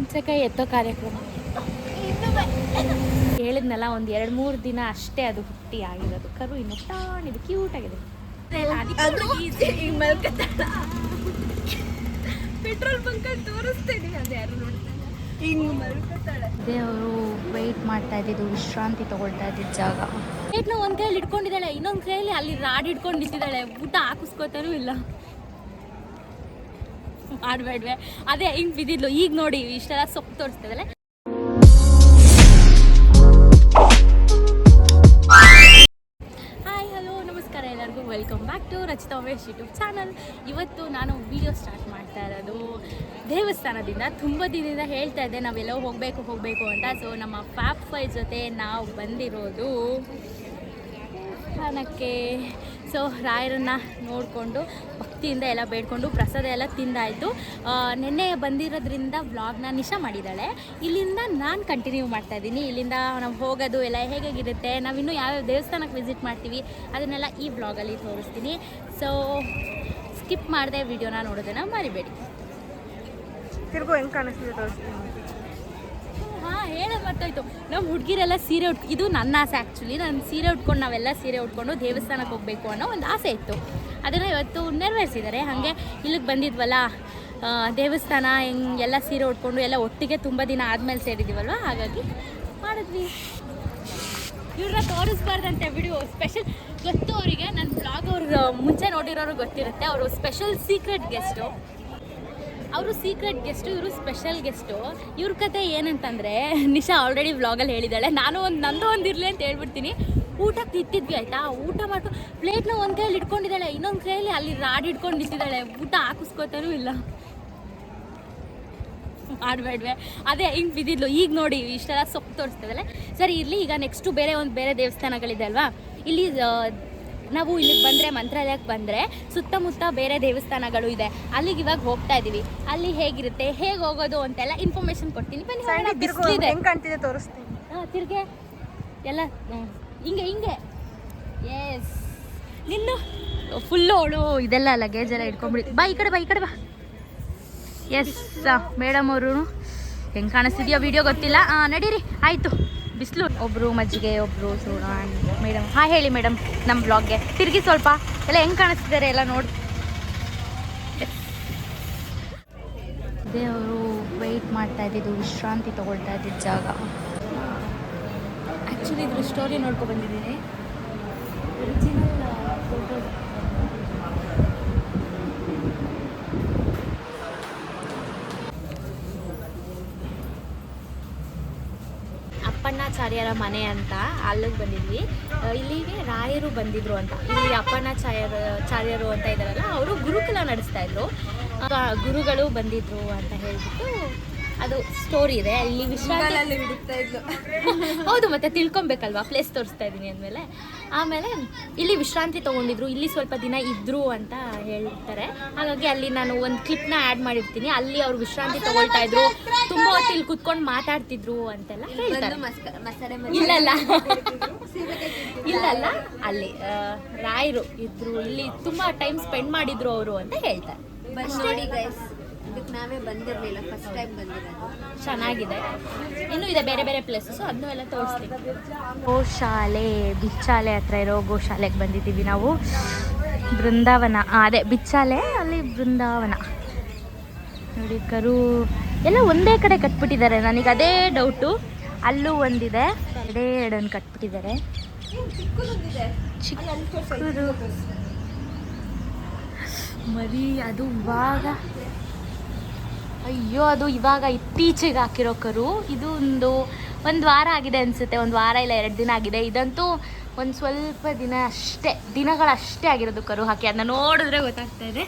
ಹುಣಸೆಕಾಯಿ ಎತ್ತೋ ಕಾರ್ಯಕ್ರಮ ಹೇಳಿದ್ನಲ್ಲ, ಒಂದು 2-3 ದಿನ ಅಷ್ಟೇ ಅದು ಹುಟ್ಟಿ ಆಗಿರೋದು. ಕರು ಇನ್ನು ಟಾಣಿದು ಕ್ಯೂಟ್ ಆಗಿದೆ. ಪೆಟ್ರೋಲ್ ಬಂಕ್ ತೋರಿಸ್ತಾ ಇದೀನಿ, ಅದು ಯಾರು ನೋಡ್ತಾರೆ ಹಿಂಗೆ ಮಲ್ಕೊತಾಳೆ. ದೇವರು ವೆಯ್ಟ್ ಮಾಡ್ತಾ ಇದ್ದಿದ್ದು, ವಿಶ್ರಾಂತಿ ತಗೊಳ್ತಾ ಇದ್ದಿದ್ದ ಜಾಗ. ಪ್ಲೇಟ್ನ ಒಂದು ಕೈಯಲ್ಲಿ ಇಟ್ಕೊಂಡಿದ್ದಾಳೆ, ಇನ್ನೊಂದು ಕೈಯಲ್ಲಿ ಅಲ್ಲಿ ರಾಡ್ ಇಟ್ಕೊಂಡು ನಿಂತಿದ್ದಾಳೆ. ಊಟ ಹಾಕಿಸ್ಕೋತಾನೂ ಇಲ್ಲ. ಮಾಡಬೇಡ್ವೆ, ಅದೇ ಹಿಂಗೆ ಬಿದ್ದಿದ್ಲು. ಈಗ ನೋಡಿ ಇಷ್ಟೆಲ್ಲ ಸೊಪ್ಪು ತೋರಿಸ್ತಿದ್ದಾಳೆ. ಹಾಯ್, ಹಲೋ, ನಮಸ್ಕಾರ ಎಲ್ಲರಿಗೂ. Welcome back to Rachita Umesh YouTube channel. ಇವತ್ತು ನಾನು ವಿಡಿಯೋ ಸ್ಟಾರ್ಟ್ ಮಾಡ್ತಾ ಇರೋದು ದೇವಸ್ಥಾನದಿಂದ. ತುಂಬ ದಿನದಿಂದ ಹೇಳ್ತಾ ಇದ್ದೆ ನಾವೆಲ್ಲೋ ಹೋಗಬೇಕು ಅಂತ. ಸೊ ನಮ್ಮ ಫ್ಯಾಪ್ 5 ಜೊತೆ ನಾವು ಬಂದಿರೋದು ದೇವಸ್ಥಾನಕ್ಕೆ. ಸೊ ರಾಯರನ್ನು ನೋಡಿಕೊಂಡು ಭಕ್ತಿಯಿಂದ ಎಲ್ಲ ಬೇಡ್ಕೊಂಡು ಪ್ರಸಾದ ಎಲ್ಲ ತಿಂದಾಯಿತು. ನೆನ್ನೆ ಬಂದಿರೋದ್ರಿಂದ ವ್ಲಾಗ್ನ ನಿಶಾ ಮಾಡಿದ್ದಾಳೆ. ಇಲ್ಲಿಂದ ನಾನು ಕಂಟಿನ್ಯೂ ಮಾಡ್ತಾಯಿದ್ದೀನಿ. ಇಲ್ಲಿಂದ ನಾವು ಹೋಗೋದು ಎಲ್ಲ ಹೇಗಾಗಿರುತ್ತೆ, ನಾವಿನ್ನೂ ಯಾವ್ಯಾವ ದೇವಸ್ಥಾನಕ್ಕೆ ವಿಸಿಟ್ ಮಾಡ್ತೀವಿ ಅದನ್ನೆಲ್ಲ ಈ ವ್ಲಾಗಲ್ಲಿ ತೋರಿಸ್ತೀನಿ. ಸೊ ಸ್ಕಿಪ್ ಮಾಡದೆ ವಿಡಿಯೋನ ನೋಡೋದನ್ನು ಮರಿಬೇಡಿ. ತಿರ್ಗು ಹೆಂಗೆ ಕಾಣಿಸ್ತಿದೆ ತೋರಿಸ್ತೀನಿ. ಹಾಂ, ಹೇಳೋದು ಮರ್ತಾಯಿತು. ನಮ್ಮ ಹುಡುಗಿರೆಲ್ಲ ಸೀರೆ ಇದು ನನ್ನ ಆಸೆ. ಆ್ಯಕ್ಚುಲಿ ನಾನು ಸೀರೆ ಉಟ್ಕೊಂಡು ನಾವೆಲ್ಲ ಸೀರೆ ಉಟ್ಕೊಂಡು ದೇವಸ್ಥಾನಕ್ಕೆ ಹೋಗಬೇಕು ಅನ್ನೋ ಒಂದು ಆಸೆ ಇತ್ತು. ಅದನ್ನು ಇವತ್ತು ನೆರವೇರಿಸಿದ್ದಾರೆ. ಹಾಗೆ ಇಲ್ಲಿಗೆ ಬಂದಿದ್ವಲ್ಲ ದೇವಸ್ಥಾನ, ಎಲ್ಲ ಸೀರೆ ಉಟ್ಕೊಂಡು ಎಲ್ಲ ಒಟ್ಟಿಗೆ ತುಂಬ ದಿನ ಆದಮೇಲೆ ಸೇರಿದ್ದೀವಲ್ವ, ಹಾಗಾಗಿ ಮಾಡಿದ್ವಿ. ಇವ್ರನ್ನ ತೋರಿಸ್ಬಾರ್ದಂತೆ ವಿಡಿಯೋ ಸ್ಪೆಷಲ್ ಗೊತ್ತು ಅವರಿಗೆ. ನನ್ನ ಬ್ಲಾಗ್ ಅವ್ರಿಗೆ ಮುಂಚೆ ನೋಡಿರೋರು ಗೊತ್ತಿರುತ್ತೆ. ಅವರು ಸ್ಪೆಷಲ್ ಸೀಕ್ರೆಟ್ ಗೆಸ್ಟು. ಅವರು ಸೀಕ್ರೆಟ್ ಗೆಸ್ಟು, ಇವರು ಸ್ಪೆಷಲ್ ಗೆಸ್ಟು. ಇವ್ರ ಕತೆ ಏನಂತಂದರೆ, ನಿಶಾ ಆಲ್ರೆಡಿ ವ್ಲಾಗಲ್ಲಿ ಹೇಳಿದ್ದಾಳೆ. ನಾನು ನಂದು ಒಂದು ಇರಲಿ ಅಂತ ಹೇಳ್ಬಿಡ್ತೀನಿ. ಊಟಕ್ಕೆ ಇತ್ತಿದ್ವಿ ಆಯಿತಾ. ಊಟ ಮಾಡ್ಕೊಂಡು ಪ್ಲೇಟ್ನ ಒಂದು ಕೈಯಲ್ಲಿ ಇಟ್ಕೊಂಡಿದ್ದಾಳೆ, ಇನ್ನೊಂದು ಕೈಯಲ್ಲಿ ಅಲ್ಲಿ ರಾಡ್ ಇಟ್ಕೊಂಡು ನಿಂತಿದ್ದಾಳೆ. ಊಟ ಹಾಕಿಸ್ಕೋತಾನೂ ಇಲ್ಲ. ಮಾಡಬೇಡ್ವೆ, ಅದೇ ಹಿಂಗೆ ಬಿದ್ದಿದ್ಲು. ಈಗ ನೋಡಿ ಇಷ್ಟೆಲ್ಲ ಸೊಪ್ಪು ತೋರಿಸ್ತಿದ್ದಾಳೆ. ಸರಿ ಇರಲಿ. ಈಗ ನೆಕ್ಸ್ಟು ಬೇರೆ ದೇವಸ್ಥಾನಗಳಿದೆ ಅಲ್ವಾ. ಇಲ್ಲಿ ನಾವು ಇಲ್ಲಿಗೆ ಬಂದರೆ, ಮಂತ್ರಾಲಯಕ್ಕೆ ಬಂದರೆ ಸುತ್ತಮುತ್ತ ಬೇರೆ ದೇವಸ್ಥಾನಗಳು ಇದೆ. ಅಲ್ಲಿಗೆ ಇವಾಗ ಹೋಗ್ತಾ ಇದ್ದೀವಿ. ಅಲ್ಲಿ ಹೇಗಿರುತ್ತೆ, ಹೇಗೆ ಹೋಗೋದು ಅಂತೆಲ್ಲ ಇನ್ಫಾರ್ಮೇಷನ್ ಕೊಡ್ತೀನಿ. ಬನ್ನಿ. ಬಿಸಿಲಿದೆ, ಹೆಂಗೆ ಕಾಣ್ತಿದೆ ತೋರಿಸ್ತೀನಿ. ತಿರ್ಗೆ ಎಲ್ಲ ಹಿಂಗೆ ಎಸ್. ನಿನ್ನು ಫುಲ್ಲು ಅವಳು ಇದೆಲ್ಲ ಲಗೇಜ್ ಎಲ್ಲ ಇಟ್ಕೊಂಡ್ಬಿಡಿ. ಬಾ ಈ ಕಡೆ ಬಾ. ಎಸ್, ಮೇಡಮ್ ಅವರು ಹೆಂಗೆ ಕಾಣಿಸ್ತಿದೆಯೋ ವಿಡಿಯೋ ಗೊತ್ತಿಲ್ಲ. ನಡೀರಿ, ಆಯಿತು. ಬಿಸಿಲು. ಒಬ್ಬರು ಮಜ್ಜಿಗೆ, ಒಬ್ಬರು ಸೋಡ. ಮೇಡಮ್ ಹಾಂ ಹೇಳಿ ಮೇಡಮ್. ನಮ್ಮ ಬ್ಲಾಗ್ಗೆ ತಿರುಗಿ ಸ್ವಲ್ಪ ಎಲ್ಲ ಹೆಂಗೆ ಕಾಣಿಸ್ತಿದ್ದಾರೆ ಎಲ್ಲ ನೋಡಿ. ದೇವರು ವೆಯ್ಟ್ ಮಾಡ್ತಾ ಇದ್ದಿದ್ದು, ವಿಶ್ರಾಂತಿ ತಗೊಳ್ತಾ ಇದ್ದಿದ್ದ ಜಾಗ. ಆ್ಯಕ್ಚುಲಿ ಇದ್ರ ಸ್ಟೋರಿ ನೋಡ್ಕೊ ಬಂದಿದ್ದೀನಿ. Original photo. ಅಪ್ಪಣ್ಣಾಚಾರ್ಯರ ಮನೆ ಅಂತ ಅಲ್ಲಿಗೆ ಬಂದಿದ್ವಿ. ಇಲ್ಲಿಗೆ ರಾಯರು ಬಂದಿದ್ರು ಅಂತ. ಇಲ್ಲಿ ಅಪ್ಪಣ್ಣಾಚಾರ್ಯರು ಅಂತ ಇದ್ದಾರಲ್ಲ, ಅವರು ಗುರುಕುಲ ನಡೆಸ್ತಾ ಇದ್ರು. ಗುರುಗಳು ಬಂದಿದ್ರು ಅಂತ ಹೇಳ್ಬಿಟ್ಟು ಅದು ಸ್ಟೋರಿ ಇದೆ. ಇಲ್ಲಿ ವಿಶ್ರಾಂತಿ ಬಿಡುತ್ತಾ ಇದ್ಲು. ಹೌದು, ಮತ್ತೆ ತಿಳ್ಕೊಬೇಕಲ್ವಾ, ಪ್ಲೇಸ್ ತೋರಿಸ್ತಾ ಇದ್ದೀನಿ ಅಂದಮೇಲೆ. ಆಮೇಲೆ ಇಲ್ಲಿ ವಿಶ್ರಾಂತಿ ತೊಗೊಂಡಿದ್ರು, ಇಲ್ಲಿ ಸ್ವಲ್ಪ ದಿನ ಇದ್ರು ಅಂತ ಹೇಳ್ತಾರೆ. ಹಾಗಾಗಿ ಅಲ್ಲಿ ನಾನು ಒಂದು ಕ್ಲಿಪ್ನ ಆ್ಯಡ್ ಮಾಡಿರ್ತೀನಿ. ಅಲ್ಲಿ ಅವ್ರು ವಿಶ್ರಾಂತಿ ತೊಗೊಳ್ತಾ ಇದ್ರು, ತುಂಬ ಹೊತ್ತು ಇಲ್ಲಿ ಕುತ್ಕೊಂಡು ಮಾತಾಡ್ತಿದ್ರು ಅಂತೆಲ್ಲ ಹೇಳ್ತಾರೆ. ಇಲ್ಲಲ್ಲ ಅಲ್ಲಿ ರಾಯರು ಇದ್ರು, ಇಲ್ಲಿ ತುಂಬ ಟೈಮ್ ಸ್ಪೆಂಡ್ ಮಾಡಿದ್ರು ಅವರು ಅಂತ ಹೇಳ್ತಾರೆ. ನೋಡಿ ಗೈಸ್, ಇದಕ್ಕೆ ನಾವೇ ಬಂದಿರಲಿಲ್ಲ, ಫಸ್ಟ್ ಟೈಮ್ ಬಂದಿರೋದು. ಚೆನ್ನಾಗಿದೆ. ಇನ್ನೂ ಇದೆ ಬೇರೆ ಪ್ಲೇಸಸ್, ಅದನ್ನೂ ಎಲ್ಲ ತೋರಿಸ್ತೀವಿ. ಗೋಶಾಲೆ, ಬಿಚ್ಚಾಲೆ ಹತ್ರ ಇರೋ ಗೋಶಾಲೆಗೆ ಬಂದಿದ್ದೀವಿ ನಾವು. ಬೃಂದಾವನ, ಅದೇ ಬಿಚ್ಚಾಲೆ, ಅಲ್ಲಿ ಬೃಂದಾವನ ನೋಡಿ. ಕರು ಎಲ್ಲ ಒಂದೇ ಕಡೆ ಕಟ್ಬಿಟ್ಟಿದ್ದಾರೆ. ನನಗೆ ಅದೇ ಡೌಟು. ಅಲ್ಲೂ ಒಂದಿದೆ, ಎರಡನ್ನು ಕಟ್ಬಿಟ್ಟಿದ್ದಾರೆ. ಚಿಕ್ಕದು ಮರಿ. ಅದು ಇವಾಗ, ಅಯ್ಯೋ, ಅದು ಇವಾಗ ಇತ್ತೀಚೆಗೆ ಹಾಕಿರೋ ಕರು. ಇದು ಒಂದು ವಾರ ಆಗಿದೆ ಅನಿಸುತ್ತೆ. 1 ವಾರ ಇಲ್ಲ 2 ದಿನ ಆಗಿದೆ. ಇದಂತೂ ಒಂದು ಸ್ವಲ್ಪ ದಿನಗಳಷ್ಟೇ ಆಗಿರೋದು ಕರು ಹಾಕಿ. ಅದನ್ನ ನೋಡಿದ್ರೆ ಗೊತ್ತಾಗ್ತಾ ಇದೆ.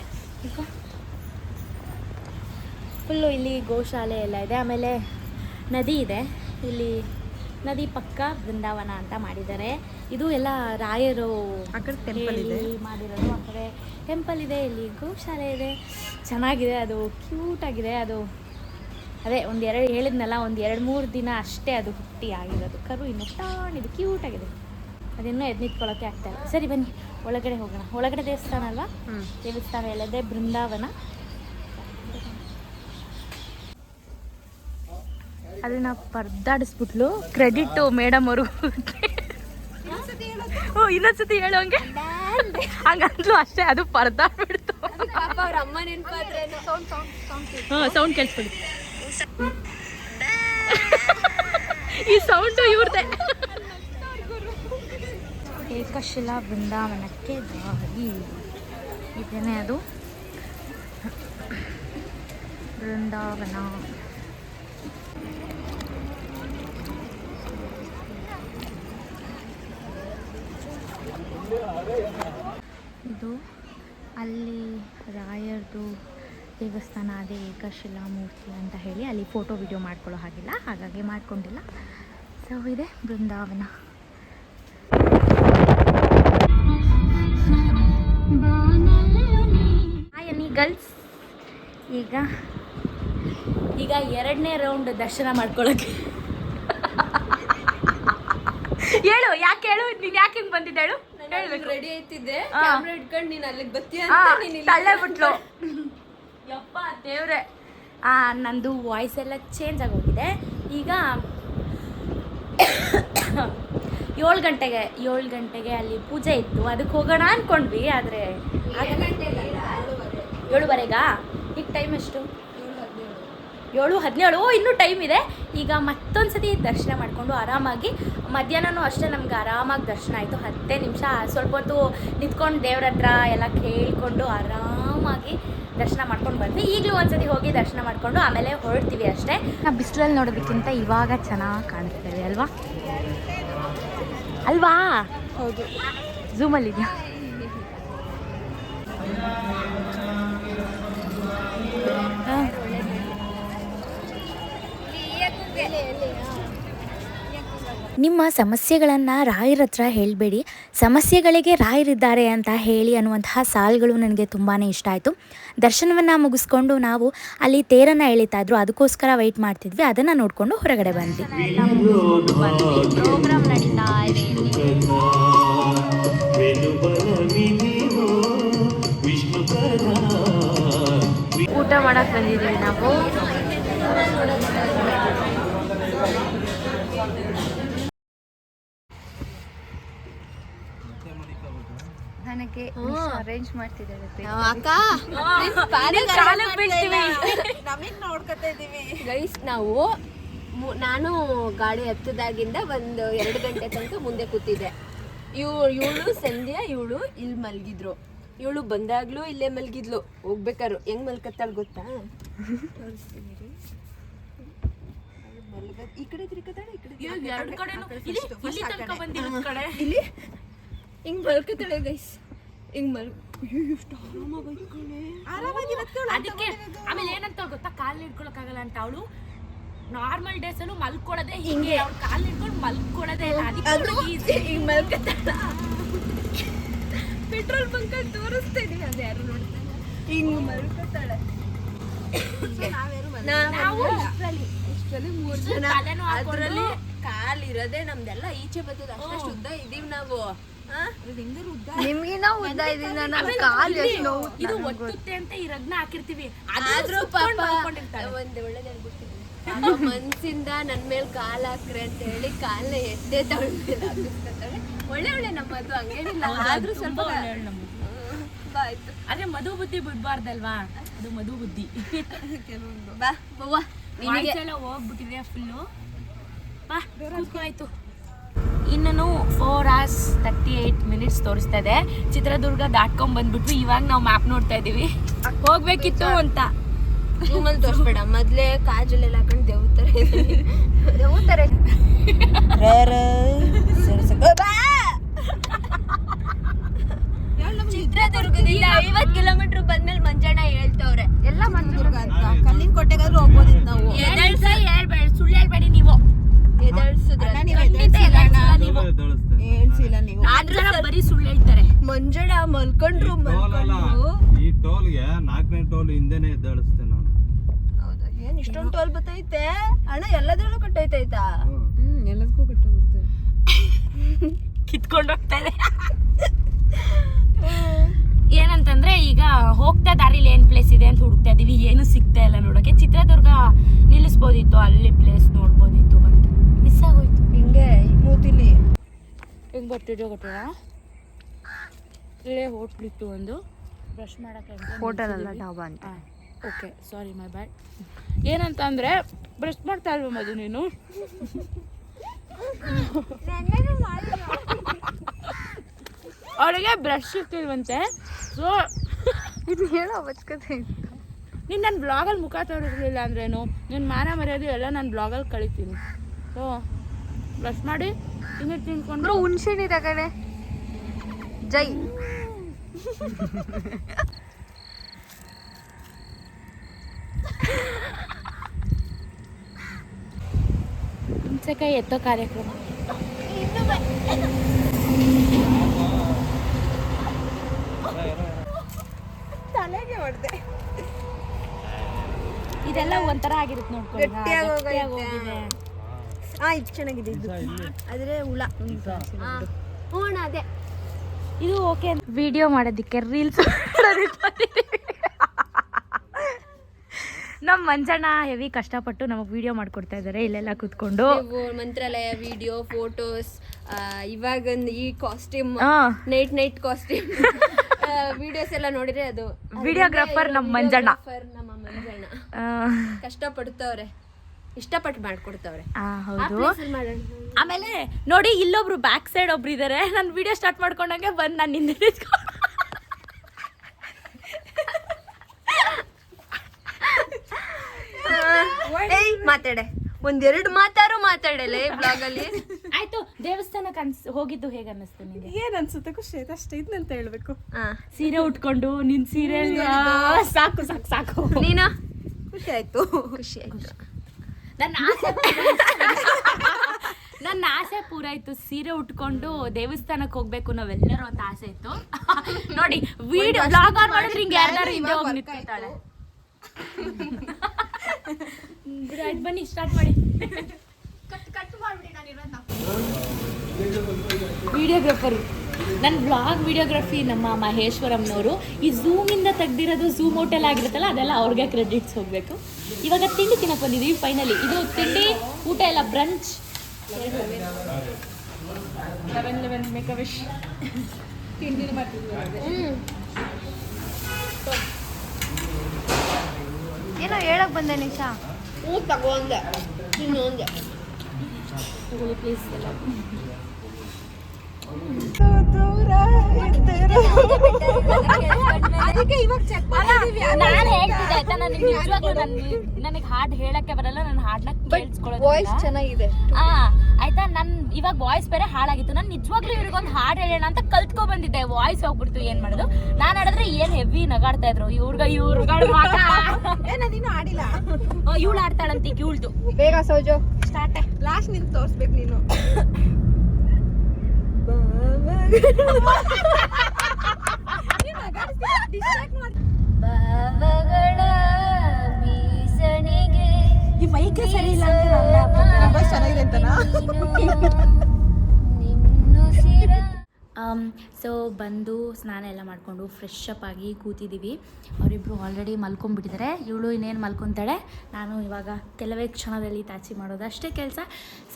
ಫುಲ್ಲು ಇಲ್ಲಿ ಗೋಶಾಲೆ ಎಲ್ಲ ಇದೆ. ಆಮೇಲೆ ನದಿ ಇದೆ. ಇಲ್ಲಿ ನದಿ ಪಕ್ಕ ಬೃಂದಾವನ ಅಂತ ಮಾಡಿದ್ದಾರೆ. ಇದು ಎಲ್ಲ ರಾಯರು ಮಾಡಿರೋದು. ಆ ಕಡೆ ಟೆಂಪಲ್ ಇದೆ, ಇಲ್ಲಿ ಗೋಶಾಲೆ ಇದೆ. ಚೆನ್ನಾಗಿದೆ, ಅದು ಕ್ಯೂಟಾಗಿದೆ. ಅದು ಅದೇ ಹೇಳಿದ್ನಲ್ಲ, ಒಂದು 2-3 ದಿನ ಅಷ್ಟೇ ಅದು ಹುಟ್ಟಿ ಆಗಿರೋದು. ಕರು ಇನ್ನು ಟಾಣಿದು ಕ್ಯೂಟಾಗಿದೆ. ಅದಿನ್ನೂ ನಿಂತ್ಕೊಳ್ಳೋಕ್ಕೆ ಆಗ್ತಾಯಿಲ್ಲ. ಸರಿ ಬನ್ನಿ ಒಳಗಡೆ ಹೋಗೋಣ. ಒಳಗಡೆ ದೇವಸ್ಥಾನ ಅಲ್ವಾ. ದೇವಸ್ಥಾನ ಎಲ್ಲದೆ ಬೃಂದಾವನ. ಅದನ್ನ ಪರ್ದಾಡಿಸ್ಬಿಟ್ಲು. ಕ್ರೆಡಿಟ್ ಮೇಡಮ್ ಅವ್ರಿಗೂ. ಇನ್ನೊಂದ್ಸತಿ ಹೇಳು ಹಂಗೆ ಹಂಗಂದ್ಲು ಅಷ್ಟೇ, ಅದು ಪರ್ದಾಡ್ಬಿಡ್ತು. ಅವ್ರ ಅಮ್ಮ ನೆನಪಾದ್ರೆ ಸೌಂಡ್ ಕೇಳಿಸ್ಕೊಳ್ಳಿ. ಈ ಸೌಂಡು ಇವ್ರದೆ. ಏಕಶಿಲಾ ಬೃಂದಾವನಕ್ಕೆ ದಾರಿ ಇದೇನೆ, ಅದು ಬೃಂದಾವನ. ಇದು ಅಲ್ಲಿ ರಾಯರ್ದು ದೇವಸ್ಥಾನ, ಅದೇ ಏಕಶಿಲಾ ಮೂರ್ತಿ ಅಂತ ಹೇಳಿ ಅಲ್ಲಿ ಫೋಟೋ ವಿಡಿಯೋ ಮಾಡ್ಕೊಳ್ಳೋ ಹಾಗಿಲ್ಲ, ಹಾಗಾಗಿ ಮಾಡ್ಕೊಂಡಿಲ್ಲ. ಸೊ ಇದೆ ಬೃಂದಾವನ. ಹಾಯ್ ಗರ್ಲ್ಸ್, ಈಗ ಎರಡನೇ ರೌಂಡ್ ದರ್ಶನ ಮಾಡ್ಕೊಳ್ಳೋಕ್ಕೆ. ಹೇಳು, ಯಾಕೆ ಹೇಳು, ನೀನು ಯಾಕೆ ಹಿಂಗೆ ಬಂದಿದ್ದೆ ಹೇಳು. ರೆಡಿ ಆಯ್ತಿದ್ದೆ, ಕ್ಯಾಮ್ರಾ ಇಟ್ಕೊಂಡು ನೀನು ಅಲ್ಲಿಗೆ ಬರ್ತೀಯ ತಳ್ಳೇಬಿಟ್ಲು. ಯಪ್ಪ ದೇವ್ರೆ, ನಂದು ವಾಯ್ಸ್ ಎಲ್ಲ ಚೇಂಜ್ ಆಗೋಗಿದೆ. ಈಗ 7 ಗಂಟೆಗೆ ಅಲ್ಲಿ ಪೂಜೆ ಇತ್ತು, ಅದಕ್ಕೆ ಹೋಗೋಣ ಅಂದ್ಕೊಂಡ್ವಿ. ಆದರೆ 7:15. ಈಗ ಟೈಮ್ ಎಷ್ಟು? 7:17. ಇನ್ನೂ ಟೈಮ್ ಇದೆ. ಈಗ ಮತ್ತೊಂದು ಸತಿ ದರ್ಶನ ಮಾಡಿಕೊಂಡು ಆರಾಮಾಗಿ, ಮಧ್ಯಾಹ್ನನೂ ಅಷ್ಟೇ ನಮ್ಗೆ ಆರಾಮಾಗಿ ದರ್ಶನ ಆಯಿತು. 10 ನಿಮಿಷ ಸ್ವಲ್ಪ ಹೊತ್ತು ನಿಂತ್ಕೊಂಡು ದೇವ್ರ ಹತ್ರ ಎಲ್ಲ ಕೇಳಿಕೊಂಡು ಆರಾಮಾಗಿ ದರ್ಶನ ಮಾಡ್ಕೊಂಡು ಬಂದ್ವಿ. ಈಗಲೂ ಒಂದ್ಸತಿ ಹೋಗಿ ದರ್ಶನ ಮಾಡಿಕೊಂಡು ಆಮೇಲೆ ಹೊರಡ್ತೀವಿ ಅಷ್ಟೇ. ನಾವು ಬಿಸಿಲಲ್ಲಿ ನೋಡೋದಕ್ಕಿಂತ ಇವಾಗ ಚೆನ್ನಾಗಿ ಕಾಣಿಸ್ತೇವೆ ಅಲ್ವಾ? ಹೌದು, ಝೂಮಲ್ಲಿದೆಯಾ? ನಿಮ್ಮ ಸಮಸ್ಯೆಗಳನ್ನು ರಾಯರ ಹತ್ರ ಹೇಳಬೇಡಿ, ಸಮಸ್ಯೆಗಳಿಗೆ ರಾಯರಿದ್ದಾರೆ ಅಂತ ಹೇಳಿ ಅನ್ನುವಂತಹ ಸಾಲುಗಳು ನನಗೆ ತುಂಬಾ ಇಷ್ಟ ಆಯಿತು. ದರ್ಶನವನ್ನು ಮುಗಿಸ್ಕೊಂಡು ನಾವು ಅಲ್ಲಿ ತೇರನ್ನು ಎಳಿತಾ ಇದ್ರು, ಅದಕ್ಕೋಸ್ಕರ ವೆಯ್ಟ್ ಮಾಡ್ತಿದ್ವಿ. ಅದನ್ನು ನೋಡಿಕೊಂಡು ಹೊರಗಡೆ ಬಂದ್ವಿ. ಪ್ರೋಗ್ರಾಮ್ ನಡೀತಾ ಇದೆ. ಊಟ ಮಾಡಕ್ಕೆ ಬಂದಿದ್ದೀವಿ ನಾವು. ನನಗೆ ಅರೇಂಜ್ ಮಾಡ್ತಿದ್ದಾಳೆ ನೋಡ್ಕೊತಾ ಇದ್ದೀವಿ ಗೈಸ್. ನಾವು ನಾನು ಗಾಡಿ ಹತ್ತದಾಗಿಂದ ಒಂದು 2 ಗಂಟೆ ತನಕ ಮುಂದೆ ಕೂತಿದ್ದೆ. ಇವಳು ಸಂಧ್ಯಾ, ಇವಳು ಇಲ್ಲಿ ಮಲಗಿದ್ರು. ಇವಳು ಬಂದಾಗ್ಲೂ ಇಲ್ಲೇ ಮಲಗಿದ್ಲು. ಹೋಗ್ಬೇಕಾರು ಹೆಂಗ್ ಮಲ್ಕತ್ತಾಳ ಗೊತ್ತಾ? ಈ ಕಡೆ ತಿರ್ಕತಾಳೆ, ಈ ಕಡೆ ಇಲ್ಲಿ ಹಿಂಗ್ ಮಲ್ಕತ್ತಾಳೆ ಗೈಸ್. ಹಿಂಗ್ ಎಷ್ಟು ಆರಾಮಾಗಿ ಅದಕ್ಕೆ ಆಮೇಲೆ ಏನಂತ ಗೊತ್ತಾ, ಕಾಲು ಹಿಡ್ಕೊಳಕ್ಕಾಗಲ್ಲ ಅಂತ ಅವಳು. ನಾರ್ಮಲ್ ಡೇಸ್ ಅಲ್ಲೂ ಮಲ್ಕೊಳ್ಳೋದೆ ಹಿಂಗೆ, ಅವ್ಳು ಕಾಲು ಹಿಡ್ಕೊಂಡು ಮಲ್ಕೊಳ್ಳೋದೇ ಇಲ್ಲ. ಅದಕ್ಕೆ ಹಿಂಗ್ ಮಲ್ಕತ್ತಾಳ. ಪೆಟ್ರೋಲ್ ಬಂಕ್ ಅಲ್ಲಿ ತೋರಿಸ್ತೀನಿ, ಅದು ಯಾರು ನೋಡ್ತಾರೆ. ಹಿಂಗ್ ಮಲ್ಕತ್ತಾಳೆ. ನಾವು ಇಷ್ಟರಲ್ಲಿ 3 ಜನ. ಅದರಲ್ಲಿ ಕಾಲಿರೋದೆ ನಮ್ದೆಲ್ಲ ಈಚೆ ಬರ್ತದೆ. ಅಷ್ಟು ಉದ್ದ ಇದೀವಿ ನಾವು. ನಿಮ್ಗಿನ ಉದ್ದ ಇದೀನಿ ನಾನು. ಕಾಲು ಎಷ್ಟು ನೋವು. ಇದು ಒತ್ತುತ್ತೆ ಅಂತ ಈ ರಗ್ನ ಹಾಕಿರ್ತೀವಿ. ಆದ್ರೂ ಪಾಪ ಒಂದು ಒಳ್ಳೆದ ಮನ್ಸಿಂದ ನನ್ ಮೇಲೆ ಕಾಲ್ ಹಾಕ್ರಿ ಅಂತ ಹೇಳಿ ಕಾಲ್ನ ಎದ್ದೆ ತಗೊಂಡ್ಮೇಲೆ ಹಾಕಿಸ್ಕೊತಾಳೆ. ಒಳ್ಳೆ ನಮ್ಮದು ಹಂಗೇನಿಲ್ಲ. ಆದ್ರೂ ಸ್ವಲ್ಪ ಆಯ್ತು. ಅದೇ ಮಧು ಬುದ್ಧಿ ಬಿಡ್ಬಾರ್ದಲ್ವಾ, ಅದು ಮಧು ಬುದ್ಧಿ. ಕೆಲವೊಂದು ಬಾ ಬವ್ವ ಎಲ್ಲ ಹೋಗ್ಬಿಟ್ಟಿದೆ ಫುಲ್ಲು. ಬಾ ಆಯ್ತು. ಇನ್ನೂ 4 hours 38 minutes ತೋರಿಸ್ತಾ ಇದೆ. ಚಿತ್ರದುರ್ಗ ದಾಟ್ಕೊಂಡ್ ಬಂದ್ಬಿಟ್ವಿ. ಇವಾಗ ನಾವು ಮ್ಯಾಪ್ ನೋಡ್ತಾ ಇದೀವಿ, ಹೋಗ್ಬೇಕಿತ್ತು ಅಂತ. ರೂಮಲ್ಲಿ ತೋರಿಸ್ಬೇಡ, ಮೊದ್ಲೇ ಕಾಜಲ್ಲೆಲ್ಲ ಹಾಕೊಂಡು ದೇವ್ತಾರೆ ಚಿತ್ರದುರ್ಗದಿಂದ 50 ಕಿಲೋಮೀಟರ್ ಬಂದ್ಮೇಲೆ ಮಂಜಣ್ಣ ಹೇಳ್ತವ್ರೆ ಎಲ್ಲ ಮಂಜುರ್ಗ ಅಂತ. ಕಲ್ಲಿನ ಕೋಟೆಗಾದ್ರೂ ಹೋಗ್ಬೋದಿತ್ತು ನಾವು. ಸುಳ್ಳು ಹೇಳ್ಬೇಡಿ ನೀವು. ಬರೀ ಸುಳ್ಳು ಹೇಳ್ತಾರೆ. ಮಂಜಣ್ಣ ಮಲ್ಕೊಂಡ್ರು ಈ ಟೋಲ್ಗೆ 4ನೇ ಟೋಲ್ ಹಿಂದೆನೆ ಎದ್ದೇಳಿಸ್ತೇನೆ ನಾನು. ಹೌದಾ? ಏನ್ ಇಷ್ಟೊಂದು ಟೋಲ್ ಬತ್ತೈತೆ ಅಣ್ಣ? ಎಲ್ಲದ್ರಲ್ಲೂ ಕಟ್ಟೈತೈತಾ? ಎಲ್ಲದಕ್ಕೂ ಕಟ್ಟೋಗುತ್ತೆ. ಕಿತ್ಕೊಂಡು ಹೋಗ್ತಾ ಇದೆ. ಏನಂತಂದ್ರೆ ಈಗ ಹೋಗ್ತಾ ದಾರಿಲಿ ಏನ್ ಪ್ಲೇಸ್ ಇದೆ ಅಂತ ಹುಡುಕ್ತಾ ಇದೀವಿ. ಏನು ಸಿಗ್ತಾ ಇಲ್ಲ ನೋಡೋಕೆ. ಚಿತ್ರದುರ್ಗ ನಿಲ್ಲಿಸ್ಬೋದಿತ್ತು, ಅಲ್ಲಿ ಪ್ಲೇಸ್ ನೋಡ್ಬೋದು. ಗೊತ್ತಿದೆಯೋ ಗೊತ್ತಿಲ್ಲ, ಇಲ್ಲೇ ಹೋಟ್ಲಿತ್ತು ಒಂದು ಬ್ರಷ್ ಮಾಡೋಕ್ಕೆ ಹೋಟೆಲ್ ಅಲ್ಲ ಡಾಬಾ ಅಂತ. ಓಕೆ ಸಾರಿ ಮೈ ಬ್ಯಾಡ್. ಏನಂತ ಅಂದರೆ ಬ್ರಷ್ ಮಾಡ್ತಾ ಇಲ್ವ ಮದು ನೀನು? ಅವಳಿಗೆ ಬ್ರಷ್ ಸಿಗ್ತಿಲ್ವಂತೆ. ಸೊ ಇದು ಹೇಳೋ ಅವಶ್ಯಕತೆ ಇತ್ತು. ನೀನು ನನ್ನ ಬ್ಲಾಗಲ್ಲಿ ಮುಖ ತೋರಿಸ್ಲಿಲ್ಲ ಅಂದ್ರೇನು, ನಿನ್ನ ಮಾನ ಮರ್ಯಾದೆ ಎಲ್ಲ ನಾನು ಬ್ಲಾಗಲ್ಲಿ ಕಳಿತೀನಿ. ಸೊ ಬ್ರಷ್ ಮಾಡಿ ತಿಂದು ತಿನ್ಕೊಂಡು ಹುಣ್ಸೆಣ್ಣಿ ತಗಡೆ ಜೈ. ಹುಣಸೆಕಾಯಿ ಎತ್ತೋ ಕಾರ್ಯಕ್ರಮ. ತಲೆಗೆ ಹೊಡೆದೆ. ಇದೆಲ್ಲ ಒಂಥರ ಆಗಿರುತ್ತೆ ನೋಡ್ಕೊಳ್ಳಿ. ಗಟ್ಟಿಯಾಗಿ ಹೋಗೈತೆ. ಹೋಗಿದೆ. ಇದು ಚೆನ್ನಾಗಿದೆ. ಇದು ಆದರೆ ಹುಳ. ಹ್ಞೂ ಅಣ್ಣ ಅದೇ ಇದು ಓಕೆ. ವಿಡಿಯೋ ಮಾಡೋದಕ್ಕೆ ರೀಲ್ಸ್ ನಮ್ಮ ಮಂಜಣ್ಣ ಹೆವಿ ಕಷ್ಟಪಟ್ಟು ನಮಗೆ ವಿಡಿಯೋ ಮಾಡ್ಕೊಡ್ತಾ ಇದ್ದಾರೆ ಇಲ್ಲೆಲ್ಲ ಕೂತ್ಕೊಂಡು. ಮಂತ್ರಾಲಯ ವಿಡಿಯೋ ಫೋಟೋಸ್, ಇವಾಗ ಈ ಕಾಸ್ಟ್ಯೂಮ್ ಹಾ. ನೈಟ್ ಕಾಸ್ಟ್ಯೂಮ್ ವಿಡಿಯೋಸ್ ಎಲ್ಲ ನೋಡಿದ್ರೆ ಅದು ವಿಡಿಯೋಗ್ರಾಫರ್ ನಮ್ಮ ಮಂಜಣ್ಣ. ನಮ್ಮ ಮಂಜಣ್ಣ ಕಷ್ಟಪಡ್ತವ್ರೆ, ಇಷ್ಟಪಟ್ಟು ಮಾಡ್ಕೊಡ್ತವ್ರೆ. ಹೌದು. ಆಮೇಲೆ ನೋಡಿ ಇಲ್ಲೊಬ್ರು ಬ್ಯಾಕ್ ಸೈಡ್ ಒಬ್ರು ಇದಾರೆ. ನಾನು ವಿಡಿಯೋ ಸ್ಟಾರ್ಟ್ ಮಾಡ್ಕೊಂಡಾಗೆ ಬಂದು ನಾನು ಹಿಂದೆ ನಿಂತ್ಕೊಂಡು ಮಾತಾಡೆ, ಒಂದೆರಡು ಮಾತಾಡಲ್ಲ ಈ ಬ್ಲಾಗ್ ಅಲ್ಲಿ. ಆಯ್ತು. ದೇವಸ್ಥಾನಕ್ಕೆ ಹೋಗಿದ್ದು ಹೇಗೆ ಅನ್ನಿಸ್ತು ನಿಮಗೆ? ಏನ್ ಅನ್ಸುತ್ತೆ? ಖುಷಿ ಆಯ್ತು ಅಷ್ಟೇ. ಇದನ್ನಂತ ಹೇಳ್ಬೇಕು. ಸೀರೆ ಉಟ್ಕೊಂಡು ನಿನ್ ಸೀರೆ ಸಾಕು ಸಾಕು ಸಾಕು. ನೀನಾ? ಖುಷಿ ಆಯ್ತು. ನನ್ನ ಆಸೆ ಪೂರಾಯ್ತು. ಸೀರೆ ಉಟ್ಕೊಂಡು ದೇವಸ್ಥಾನಕ್ಕೆ ಹೋಗ್ಬೇಕು ನಾವೆಲ್ಲರೂ ಅಂತ ಆಸೆ ಇತ್ತು. ನೋಡಿ ವಿಡಿಯೋ ಬ್ಲಾಗ್ ಆನ್ ಮಾಡಿದ್ರೆ ಹಿಂಗೆ ಯಾರು ಹಿಂದೆ ಹೋಗಿ ನಿಂತಿರ್ತಾಳೆ. ಬನ್ನಿ ಸ್ಟಾರ್ಟ್ ಮಾಡಿ. ವಿಡಿಯೋಗ್ರಾಫರ್ ನನ್ನ ಬ್ಲಾಗ್ ವಿಡಿಯೋಗ್ರಫಿ ನಮ್ಮ ಮಹೇಶ್ವರಮ್ನವರು. ಈ ಝೂಮಿಂದ ತೆಗ್ದಿರೋದು ಝೂಮ್ ಹೋಟೆಲ್ ಆಗಿರುತ್ತಲ್ಲ ಅದೆಲ್ಲ ಅವ್ರಿಗೆ ಕ್ರೆಡಿಟ್ಸ್ ಹೋಗಬೇಕು. ಇವಾಗ ತಿಂಡಿ ತಿನ್ನಕ್ಕೆ ಬಂದಿದ್ದೀವಿ ಫೈನಲಿ. ಇದು ತಿಂಡಿ ಊಟ ಎಲ್ಲ ಬ್ರಂಚ್. 11 ಮೇಕ್ ಅ ವಿಶ್ ತಿಂಡಿ ಮಾಡ್ತಿದ್ವಿ. ಏನೋ ಹೇಳಕ್ ಬಂದೆ ನಿಶಾ. ತಗೊಂಡೆ ಇನ್ನೊಂದೆ ತಗೊಳ್ಳಿ ಪ್ಲೀಸ್ ಎಲ್ಲ. ನಾನು ಹೇಳ್ತಿದ್ದೆ ಆಯ್ತಾ, ನನಗೆ ನಿಜವಾಗ್ಲೂ ನನಗೆ ಹಾಡು ಹೇಳಕ್ಕೆ ಬರಲ್ಲ. ನನ್ನ ಹಾಡನ್ನ ಕೇಳಿಸ್ಕೊಳ್ಳೋದು ವಾಯ್ಸ್ ಚೆನ್ನಾಗಿದೆ. ಆಯ್ತಾ. ನನ್ ಇವಾಗ ವಾಯ್ಸ್ ಬೇರೆ ಹಾಳಾಗಿತ್ತು. ನಾನು ನಿಜವಾಗ್ಲೂ ಇವ್ರಿಗೊಂದು ಹಾಡು ಹೇಳೋಣ ಅಂತ ಕಲ್ತ್ಕೊ ಬಂದಿದ್ದೆ. ವಾಯ್ಸ್ ಹೋಗ್ಬಿಡ್ತು, ಏನ್ ಮಾಡೋದು. ನಾನು ಹಾಡಿದ್ರೆ ಏನ್ ಹೆವಿ ನಗಾಡ್ತಾ ಇದ್ರು ಇವ್ರುಗಳು ನೀನು ಆಡಿಲ್ಲ. ಇವಳು ಆಡ್ತಾಳಂತ ಇವಳ್ದು. ಬೇಗ ಸೌಜು ಸ್ಟಾರ್ಟ್. ಲಾಸ್ಟ್ ನಿಂತು ತೋರ್ಸ್ಬೇಕು ನೀನು. ಈ ಮೈಕ್ ಸರಿ ಇಲ್ಲ ಚೆನ್ನಾಗಿದೆ ಅಂತನಾ? ಸೊ ಬಂದು ಸ್ನಾನ ಎಲ್ಲ ಮಾಡಿಕೊಂಡು ಫ್ರೆಶ್ ಅಪ್ ಆಗಿ ಕೂತಿದ್ದೀವಿ. ಅವರಿಬ್ಬರು ಆಲ್ರೆಡಿ ಮಲ್ಕೊಂಡ್ಬಿಟ್ಟಿದ್ದಾರೆ. ಇವಳು ಇನ್ನೇನು ಮಲ್ಕೊತಾಳೆ. ನಾನು ಇವಾಗ ಕೆಲವೇ ಕ್ಷಣದಲ್ಲಿ ತಾಚಿ ಮಾಡೋದು ಅಷ್ಟೇ ಕೆಲಸ.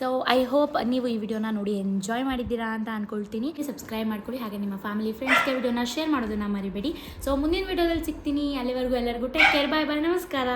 ಸೊ ಐ ಹೋಪ್ ನೀವು ಈ ವಿಡಿಯೋನ ನೋಡಿ ಎಂಜಾಯ್ ಮಾಡಿದ್ದೀರಾ ಅಂತ ಅಂದ್ಕೊಳ್ತೀನಿ. ಸಬ್ಸ್ಕ್ರೈಬ್ ಮಾಡ್ಕೊಳ್ಳಿ. ಹಾಗೆ ನಿಮ್ಮ ಫ್ಯಾಮಿಲಿ ಫ್ರೆಂಡ್ಸ್ಗೆ ವಿಡಿಯೋನ ಶೇರ್ ಮಾಡೋದನ್ನ ಮರಿಬೇಡಿ. ಸೊ ಮುಂದಿನ ವಿಡಿಯೋದಲ್ಲಿ ಸಿಗ್ತೀನಿ. ಅಲ್ಲಿವರೆಗೂ ಎಲ್ಲರಿಗೂ ಟೇಕ್ ಕೇರ್. ಬಾಯ್ ಬಾಯ್. ನಮಸ್ಕಾರ.